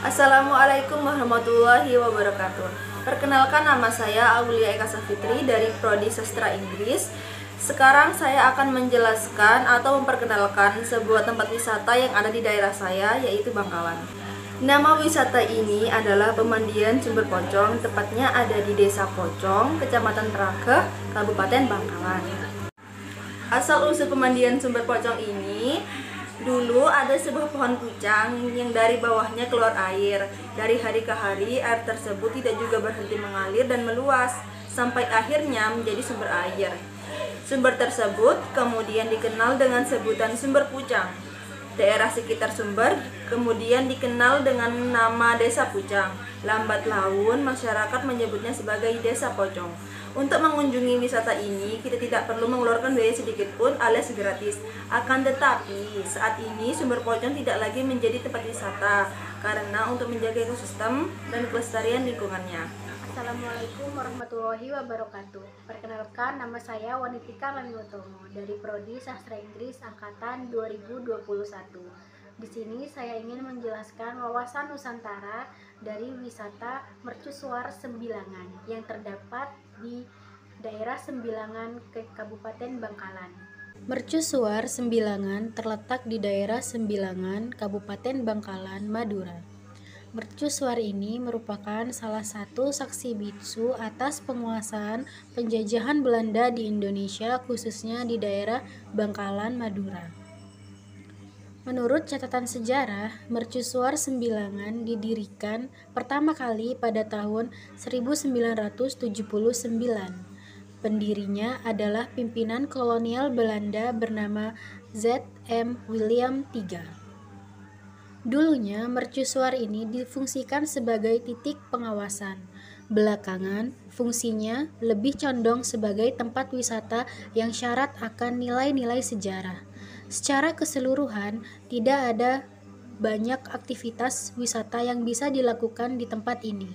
Assalamualaikum warahmatullahi wabarakatuh. Perkenalkan, nama saya Aulia Eka Safitri dari Prodi Sastra Inggris. Sekarang saya akan menjelaskan atau memperkenalkan sebuah tempat wisata yang ada di daerah saya, yaitu Bangkalan. Nama wisata ini adalah Pemandian Sumber Pocong, tepatnya ada di Desa Pocong, Kecamatan Perakeh, Kabupaten Bangkalan. Asal-usul Pemandian Sumber Pocong ini, dulu ada sebuah pohon pucang yang dari bawahnya keluar air. Dari hari ke hari, air tersebut tidak juga berhenti mengalir dan meluas, sampai akhirnya menjadi sumber air. Sumber tersebut kemudian dikenal dengan sebutan Sumber Pucang. Daerah sekitar sumber kemudian dikenal dengan nama Desa Pucang. Lambat laun, masyarakat menyebutnya sebagai Desa Pocong. Untuk mengunjungi wisata ini, kita tidak perlu mengeluarkan biaya sedikit pun alias gratis. Akan tetapi, saat ini Sumber Pocong tidak lagi menjadi tempat wisata karena untuk menjaga ekosistem dan kelestarian lingkungannya. Assalamualaikum warahmatullahi wabarakatuh. Perkenalkan, nama saya Wanitika Lamiutomo dari Prodi Sastra Inggris Angkatan 2021. Di sini saya ingin menjelaskan wawasan Nusantara dari wisata Mercusuar Sembilangan yang terdapat di daerah Sembilangan ke Kabupaten Bangkalan. Mercusuar Sembilangan terletak di daerah Sembilangan, Kabupaten Bangkalan, Madura. Mercusuar ini merupakan salah satu saksi bisu atas penguasaan penjajahan Belanda di Indonesia, khususnya di daerah Bangkalan, Madura. Menurut catatan sejarah, Mercusuar Sembilangan didirikan pertama kali pada tahun 1979. Pendirinya adalah pimpinan kolonial Belanda bernama Z.M. William III. Dulunya, mercusuar ini difungsikan sebagai titik pengawasan. Belakangan, fungsinya lebih condong sebagai tempat wisata yang syarat akan nilai-nilai sejarah. Secara keseluruhan, tidak ada banyak aktivitas wisata yang bisa dilakukan di tempat ini.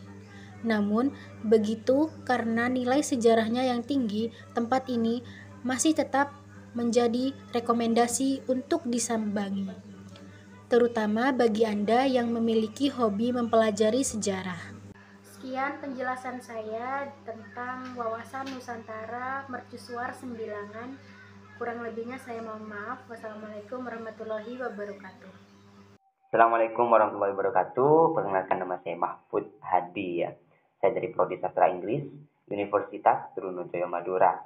Namun, begitu karena nilai sejarahnya yang tinggi, tempat ini masih tetap menjadi rekomendasi untuk disambangi, terutama bagi Anda yang memiliki hobi mempelajari sejarah. Sekian penjelasan saya tentang wawasan Nusantara Mercusuar Sembilangan. Kurang lebihnya saya mohon maaf. Wassalamualaikum warahmatullahi wabarakatuh. Assalamualaikum warahmatullahi wabarakatuh. Perkenalkan, nama saya Mahfud Hadi ya. Saya dari Prodi Sastra Inggris, Universitas Trunojoyo Madura.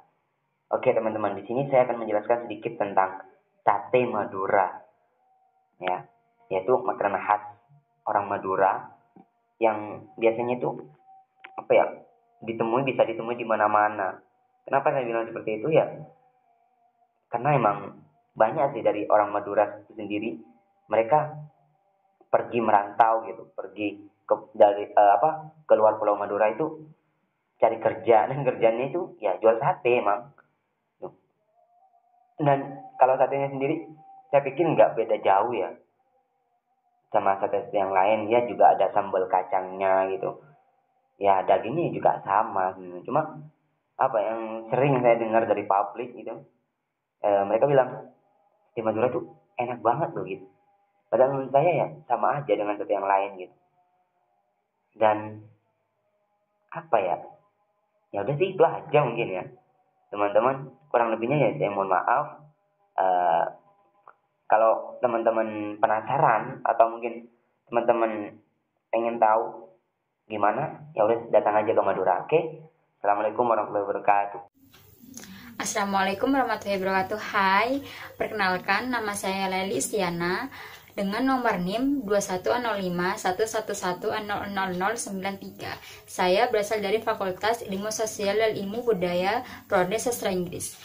Oke teman-teman, di sini saya akan menjelaskan sedikit tentang sate Madura. Ya, yaitu makanan khas orang Madura yang biasanya itu bisa ditemui di mana-mana. Kenapa saya bilang seperti itu ya? Karena emang banyak sih dari orang Madura itu sendiri, mereka pergi merantau gitu, pergi keluar Pulau Madura itu cari kerja, dan kerjanya itu ya jual sate emang. Dan kalau satenya sendiri, saya pikir nggak beda jauh ya sama sate yang lain. Ya juga ada sambal kacangnya gitu, ya dagingnya juga sama. Cuma yang sering saya dengar dari publik gitu, mereka bilang di Madura tuh enak banget loh gitu, padahal menurut saya ya sama aja dengan sate yang lain gitu. Dan ya udah sih, itu aja mungkin ya teman-teman. Kurang lebihnya ya saya mohon maaf. Kalau teman-teman penasaran atau mungkin teman-teman pengen tahu gimana, ya udah datang aja ke Madura. Oke? Assalamualaikum warahmatullahi wabarakatuh. Assalamualaikum warahmatullahi wabarakatuh. Hai, perkenalkan, nama saya Leli Istiana dengan nomor NIM 210511100093. Saya berasal dari Fakultas Ilmu Sosial dan Ilmu Budaya Prodi Sastra Inggris.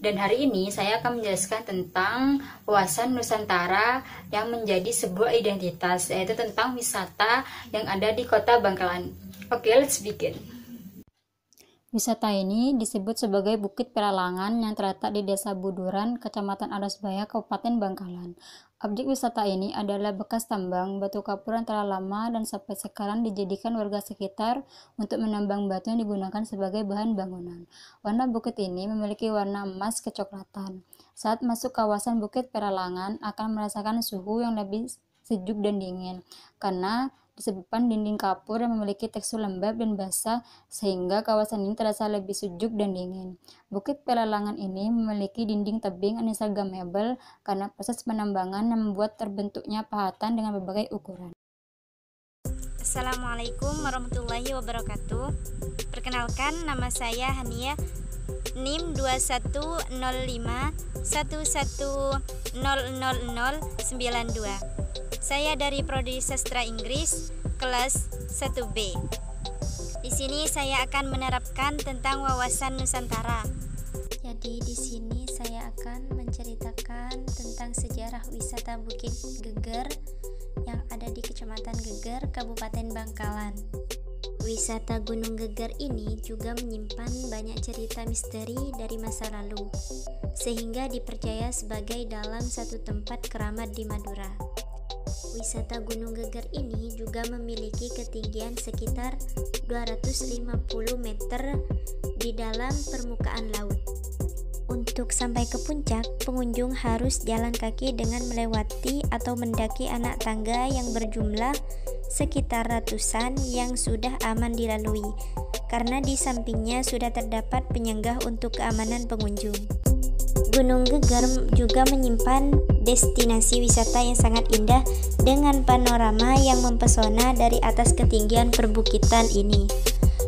Dan hari ini saya akan menjelaskan tentang wawasan Nusantara yang menjadi sebuah identitas, yaitu tentang wisata yang ada di Kota Bangkalan. Oke, let's begin. Wisata ini disebut sebagai Bukit Peralangan yang terletak di Desa Buduran, Kecamatan Arosbaya, Kabupaten Bangkalan. Objek wisata ini adalah bekas tambang batu kapur yang telah lama dan sampai sekarang dijadikan warga sekitar untuk menambang batu yang digunakan sebagai bahan bangunan. Warna bukit ini memiliki warna emas kecoklatan. Saat masuk kawasan Bukit Peralangan akan merasakan suhu yang lebih sejuk dan dingin, karena disebabkan dinding kapur yang memiliki tekstur lembab dan basah sehingga kawasan ini terasa lebih sejuk dan dingin. Bukit Pelelangan ini memiliki dinding tebing instagramable karena proses penambangan yang membuat terbentuknya pahatan dengan berbagai ukuran. Assalamualaikum warahmatullahi wabarakatuh. Perkenalkan, nama saya Hania, NIM 210511000092. Saya dari Prodi Sastra Inggris kelas 1B. Di sini saya akan menerapkan tentang wawasan Nusantara. Jadi di sini saya akan menceritakan tentang sejarah wisata Bukit Geger yang ada di Kecamatan Geger, Kabupaten Bangkalan. Wisata Gunung Geger ini juga menyimpan banyak cerita misteri dari masa lalu, sehingga dipercaya sebagai dalam satu tempat keramat di Madura. Wisata Gunung Geger ini juga memiliki ketinggian sekitar 250 meter di dalam permukaan laut. Untuk sampai ke puncak, pengunjung harus jalan kaki dengan melewati atau mendaki anak tangga yang berjumlah sekitar ratusan yang sudah aman dilalui, karena di sampingnya sudah terdapat penyenggah untuk keamanan pengunjung. Gunung Geger juga menyimpan destinasi wisata yang sangat indah dengan panorama yang mempesona dari atas ketinggian perbukitan ini.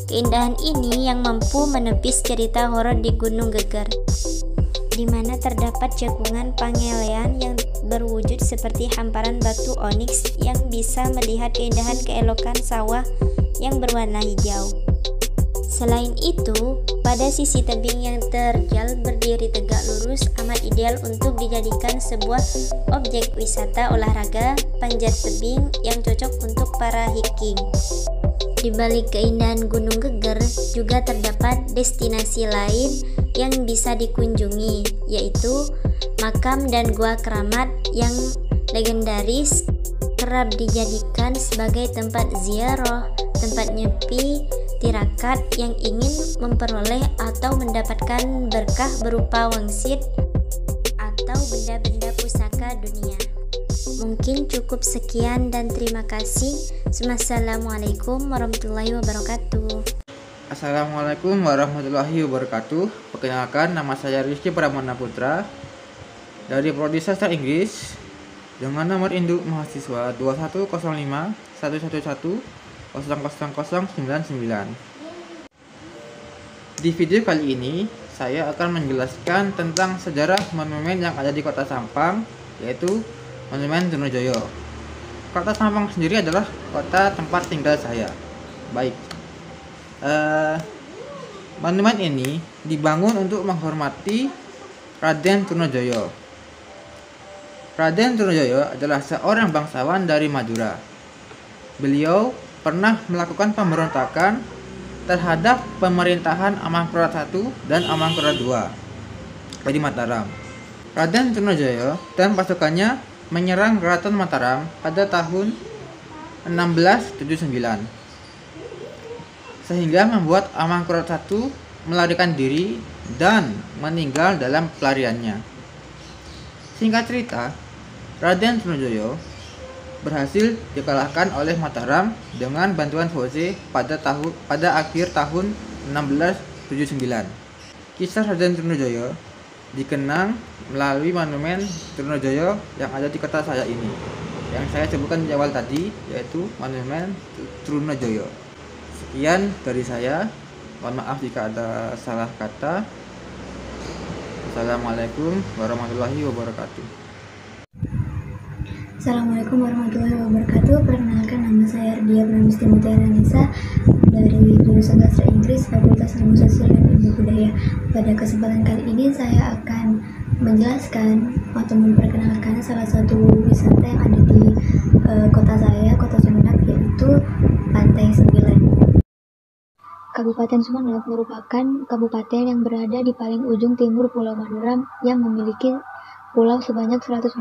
Keindahan ini yang mampu menepis cerita horor di Gunung Geger, di mana terdapat cekungan pangelean yang berwujud seperti hamparan batu oniks yang bisa melihat keindahan keelokan sawah yang berwarna hijau. Selain itu, pada sisi tebing yang terjal berdiri tegak lurus amat ideal untuk dijadikan sebuah objek wisata olahraga panjat tebing yang cocok untuk para hiking. Di balik keindahan Gunung Geger juga terdapat destinasi lain yang bisa dikunjungi, yaitu makam dan gua keramat yang legendaris, kerap dijadikan sebagai tempat ziarah, tempat nyepi tirakat yang ingin memperoleh atau mendapatkan berkah berupa wangsit atau benda-benda pusaka dunia. Mungkin cukup sekian dan terima kasih. Wassalamualaikum warahmatullahi wabarakatuh. Assalamualaikum warahmatullahi wabarakatuh. Perkenalkan, nama saya Rizky Pramana Putra dari Prodi Sastra Inggris dengan nomor induk mahasiswa 210511000099. Di video kali ini saya akan menjelaskan tentang sejarah monumen yang ada di Kota Sampang, yaitu Monumen Trunojoyo. Kota Sampang sendiri adalah kota tempat tinggal saya. Baik, monumen ini dibangun untuk menghormati Raden Trunojoyo. Raden Trunojoyo adalah seorang bangsawan dari Madura. Beliau pernah melakukan pemberontakan terhadap pemerintahan Amangkurat I dan Amangkurat II di Mataram. Raden Trunojoyo dan pasukannya menyerang Keraton Mataram pada tahun 1679, sehingga membuat Amangkurat I melarikan diri dan meninggal dalam pelariannya. Singkat cerita, Raden Trunojoyo berhasil dikalahkan oleh Mataram dengan bantuan Voce pada akhir tahun 1679. Kisah Raden Trunojoyo dikenang melalui monumen Trunojoyo yang ada di kota saya ini, yang saya sebutkan di awal tadi, yaitu Monumen Trunojoyo. Sekian dari saya, mohon maaf jika ada salah kata. Assalamualaikum warahmatullahi wabarakatuh. Assalamualaikum warahmatullahi wabarakatuh. Perkenalkan, nama saya Ardia Pramusti Mutiara Nisa dari jurusan Sastra Inggris Fakultas Ilmu Sosial dan Ilmu Budaya. Pada kesempatan kali ini saya akan menjelaskan atau memperkenalkan salah satu wisata yang ada di kota saya, Kota Sumeneb, yaitu Pantai Sembilan. Kabupaten Sumeneb merupakan kabupaten yang berada di paling ujung timur Pulau Madura yang memiliki pulau sebanyak 126.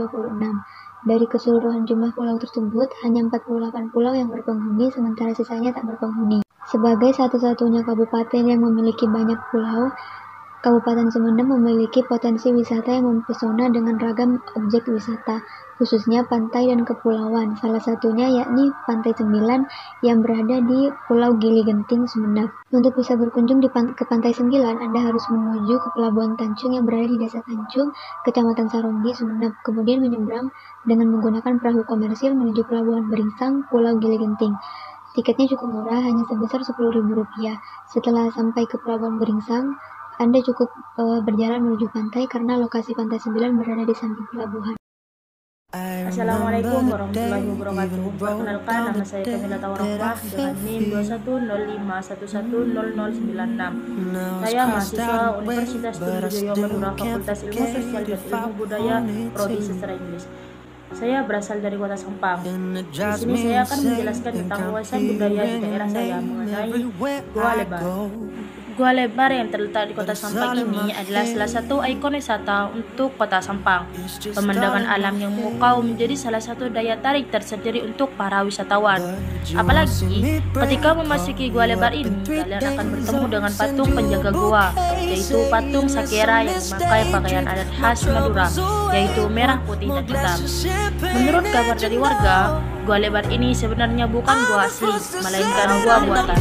Dari keseluruhan jumlah pulau tersebut, hanya 48 pulau yang berpenghuni, sementara sisanya tak berpenghuni. Sebagai satu-satunya kabupaten yang memiliki banyak pulau, Kabupaten Sumeneb memiliki potensi wisata yang mempesona dengan ragam objek wisata, khususnya pantai dan kepulauan. Salah satunya yakni Pantai Sembilan yang berada di Pulau Gili Genting, Sumeneb. Untuk bisa berkunjung ke Pantai Sembilan, Anda harus menuju ke Pelabuhan Tanjung yang berada di Desa Tanjung, Kecamatan Saronggi, Sumeneb. Kemudian menyeberang dengan menggunakan perahu komersil menuju Pelabuhan Beringsang, Pulau Gili Genting. Tiketnya cukup murah, hanya sebesar Rp10.000. Setelah sampai ke Pelabuhan Beringsang, Anda cukup berjalan menuju pantai karena lokasi Pantai Sembilan berada di samping pelabuhan. Assalamualaikum warahmatullahi wabarakatuh. Perkenalkan, nama saya Kamila Tawarafah dengan NIM 2105110096. Saya mahasiswa Universitas Trunojoyo Madura, Fakultas Ilmu Sosial dan Ilmu Budaya, Prodi Sastra Inggris. Saya berasal dari Kota Sampang. Di sini saya akan menjelaskan tentang wawasan budaya di daerah saya mengenai Gua Lebar. Gua Lebar yang terletak di Kota Sampang ini adalah salah satu ikon wisata untuk Kota Sampang. Pemandangan alam yang memukau menjadi salah satu daya tarik tersendiri untuk para wisatawan. Apalagi ketika memasuki Gua Lebar ini, kalian akan bertemu dengan patung penjaga gua, yaitu patung Sakera yang memakai pakaian adat khas Madura, yaitu merah, putih, dan hitam. Menurut kabar dari warga, Gua Lebar ini sebenarnya bukan gua asli, melainkan gua buatan.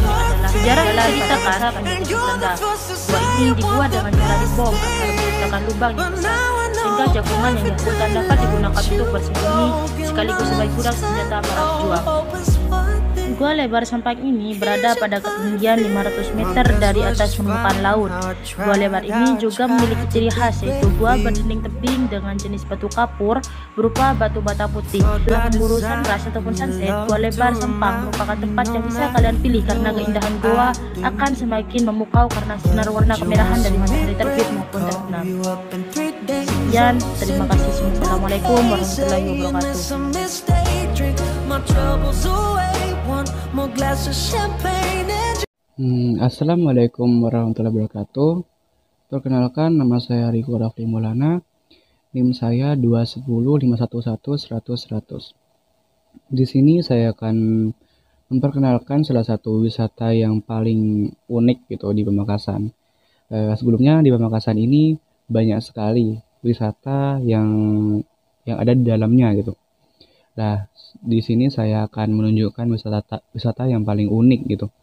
Sejarah yang diceritakan pada Belanda. Gua ini dibuat dengan cara dibom agar menciptakan lubang yang besar, sehingga jagungan yang dihasilkan dapat digunakan untuk bersembunyi sekaligus sebagai gudang senjata para pejuang. Gua Lebar Sampang ini berada pada ketinggian 500 meter dari atas permukaan laut. Gua Lebar ini juga memiliki ciri khas, yaitu gua berdinding tebing dengan jenis batu kapur berupa batu bata putih. Dalam pemburu sunrise ataupun sunset, Gua Lebar Sampang merupakan tempat yang bisa kalian pilih karena keindahan gua akan semakin memukau karena sinar warna kemerahan dari matahari terbit maupun terbenam. Sekian, terima kasih. Assalamualaikum warahmatullahi wabarakatuh. Assalamualaikum warahmatullahi wabarakatuh. Perkenalkan, nama saya Riko Rafli Maulana. NIM saya 210511100. Di sini saya akan memperkenalkan salah satu wisata yang paling unik gitu di Pamekasan. Sebelumnya di Pamekasan ini banyak sekali wisata yang ada di dalamnya gitu. Nah, di sini saya akan menunjukkan wisata yang paling unik gitu,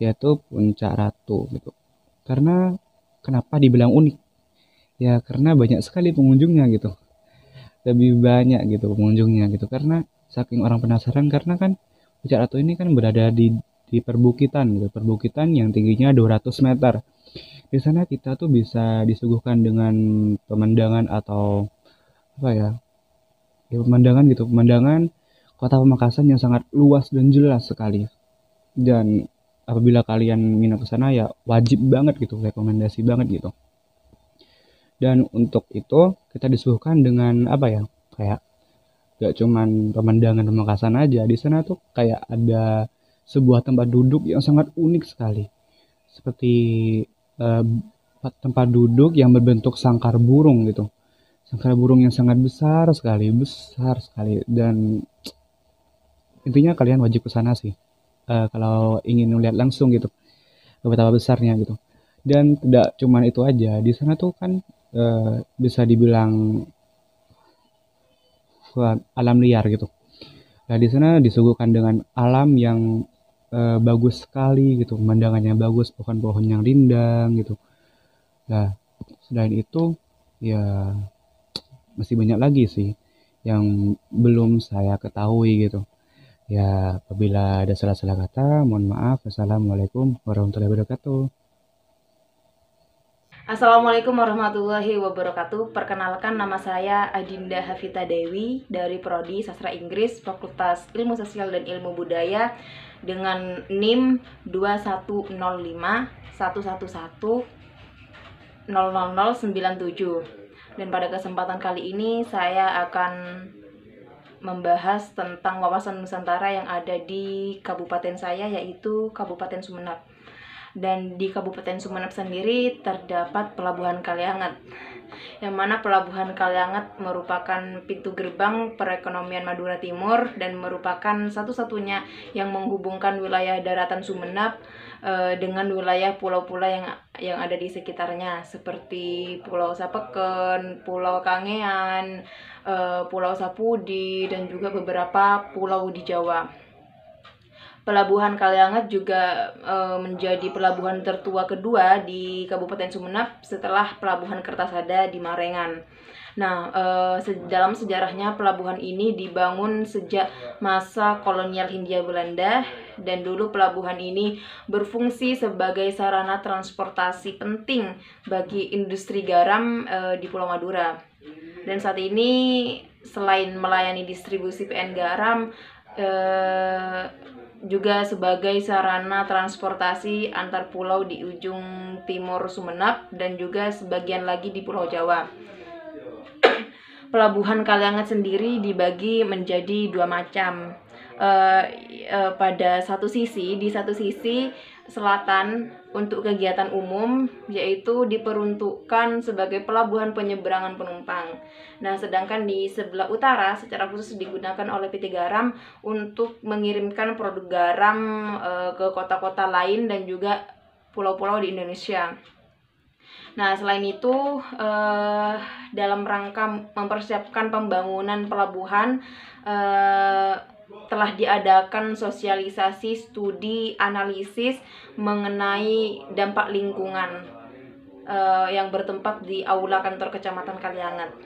yaitu Puncak Ratu gitu. Karena kenapa dibilang unik? Ya karena banyak sekali pengunjungnya gitu. Lebih banyak gitu pengunjungnya gitu, karena saking orang penasaran, karena kan Puncak Ratu ini kan berada di perbukitan gitu, perbukitan yang tingginya 200 meter. Di sana kita tuh bisa disuguhkan dengan pemandangan atau apa ya? Pemandangan gitu, pemandangan Kota Pamekasan yang sangat luas dan jelas sekali. Dan apabila kalian minat ke sana ya wajib banget gitu, rekomendasi banget gitu. Dan untuk itu kita disuguhkan dengan apa ya? Kayak gak cuman pemandangan Pamekasan aja, di sana tuh kayak ada sebuah tempat duduk yang sangat unik sekali. Seperti tempat duduk yang berbentuk sangkar burung gitu. Sangkar burung yang sangat besar sekali, dan intinya kalian wajib ke sana sih kalau ingin melihat langsung gitu betapa besarnya gitu. Dan tidak cuman itu aja, di sana tuh kan bisa dibilang alam liar gitu. Nah, di sana disuguhkan dengan alam yang bagus sekali gitu, pemandangannya bagus, pohon-pohon yang rindang gitu. Nah, selain itu ya masih banyak lagi sih yang belum saya ketahui gitu. Ya, apabila ada salah-salah kata, mohon maaf. Assalamualaikum warahmatullahi wabarakatuh. Assalamualaikum warahmatullahi wabarakatuh. Perkenalkan, nama saya Adinda Hafita Dewi dari Prodi Sastra Inggris, Fakultas Ilmu Sosial dan Ilmu Budaya dengan NIM 210511100097. Dan pada kesempatan kali ini saya akan membahas tentang wawasan Nusantara yang ada di kabupaten saya, yaitu Kabupaten Sumeneb. Dan di Kabupaten Sumeneb sendiri terdapat Pelabuhan Kalianget, yang mana Pelabuhan Kalianget merupakan pintu gerbang perekonomian Madura Timur dan merupakan satu-satunya yang menghubungkan wilayah daratan Sumeneb dengan wilayah pulau-pulau yang yang ada di sekitarnya seperti Pulau Sapeken, Pulau Kangean, Pulau Sapudi, dan juga beberapa pulau di Jawa. Pelabuhan Kaliangat juga menjadi pelabuhan tertua kedua di Kabupaten Sumeneb setelah Pelabuhan Kertasada di Marengan. Nah, dalam sejarahnya pelabuhan ini dibangun sejak masa kolonial Hindia Belanda, dan dulu pelabuhan ini berfungsi sebagai sarana transportasi penting bagi industri garam di Pulau Madura. Dan saat ini selain melayani distribusi PN garam, juga sebagai sarana transportasi antar pulau di ujung timur Sumeneb dan juga sebagian lagi di Pulau Jawa. Pelabuhan Kaliangat sendiri dibagi menjadi dua macam. Pada di satu sisi selatan untuk kegiatan umum, yaitu diperuntukkan sebagai pelabuhan penyeberangan penumpang. Nah, sedangkan di sebelah utara secara khusus digunakan oleh PT Garam untuk mengirimkan produk garam ke kota-kota lain dan juga pulau-pulau di Indonesia. Nah, selain itu, dalam rangka mempersiapkan pembangunan pelabuhan, telah diadakan sosialisasi studi analisis mengenai dampak lingkungan yang bertempat di Aula Kantor Kecamatan Kaliangat.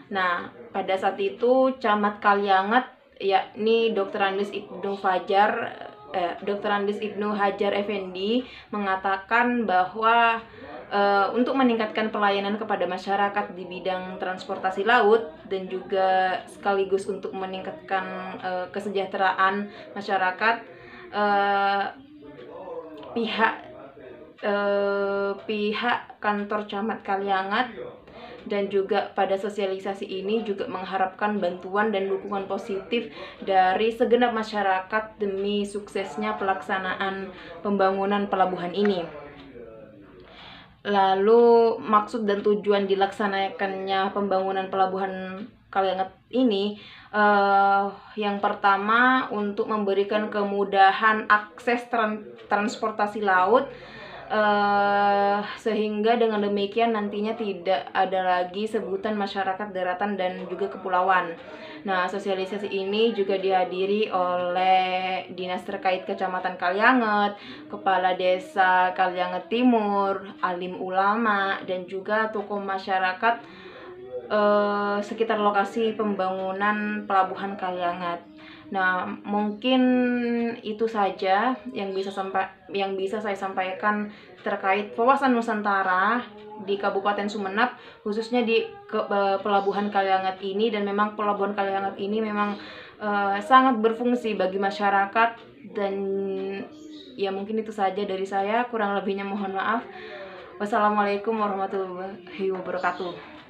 Nah, pada saat itu Camat Kaliangat, yakni Dr. Andes Ibnu Hajar Effendi, mengatakan bahwa untuk meningkatkan pelayanan kepada masyarakat di bidang transportasi laut dan juga sekaligus untuk meningkatkan kesejahteraan masyarakat, pihak kantor Camat Kaliangat dan juga pada sosialisasi ini juga mengharapkan bantuan dan dukungan positif dari segenap masyarakat demi suksesnya pelaksanaan pembangunan pelabuhan ini. Lalu maksud dan tujuan dilaksanakannya pembangunan pelabuhan Kaliangat ini, yang pertama untuk memberikan kemudahan akses transportasi laut, sehingga dengan demikian nantinya tidak ada lagi sebutan masyarakat daratan dan juga kepulauan. Nah, sosialisasi ini juga dihadiri oleh dinas terkait Kecamatan Kaliangat, Kepala Desa Kaliangat Timur, alim ulama, dan juga tokoh masyarakat sekitar lokasi pembangunan pelabuhan Kaliangat. Nah, mungkin itu saja yang bisa saya sampaikan terkait wawasan Nusantara di Kabupaten Sumeneb, khususnya di pelabuhan Kaliangat ini. Dan memang pelabuhan Kaliangat ini memang sangat berfungsi bagi masyarakat. Dan ya, mungkin itu saja dari saya, kurang lebihnya mohon maaf. Wassalamualaikum warahmatullahi wabarakatuh.